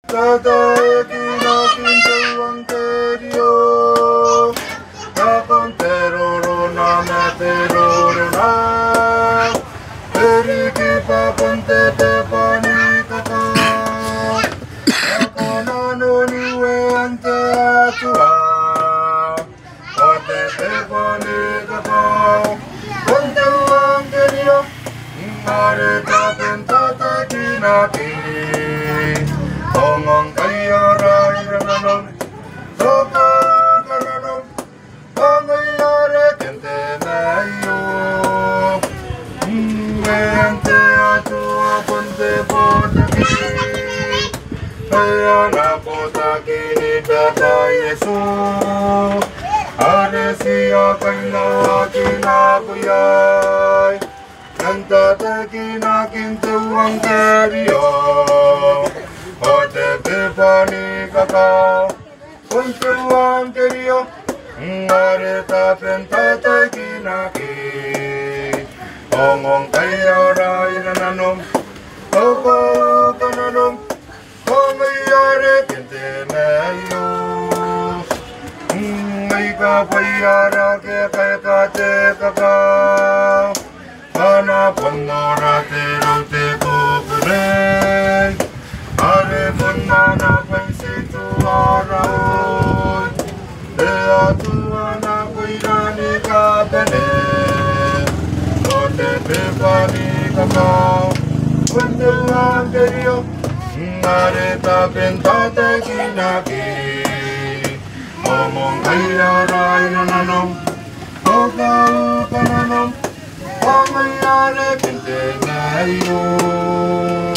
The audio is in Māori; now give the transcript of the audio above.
Tatae kinakin tuang terio Takon teroro na me teroro na Periki papon te te panikaka Takon ano niwe ante atua Ote te panikaka Konte uang terio Ngare tapen tatae kinakin Tongong kaya rairanganom Soko karanom Pangayare kente mayo Mente atua ponte potaki Kaya na potaki ni Bata Yesu Are siya kainawa kinakuyay Nantataki na kintuang kariyo Ote pepani kaka Kuntuang kerio Ngare tapen tatai kinaki Ongong kaya rai nananom Koko kananom Kongayare kente mayo Ngay kapayara ke kaya kate kaka Pana pondora te rote kukuren Are punana pensi tuaraon Dea tuana kuirani kapene Ote pepani kakao Kuntuang kerio Ngare tapen tate kinaki Omong kaya rai nananom Kokau kananom Pangayare kente ngayon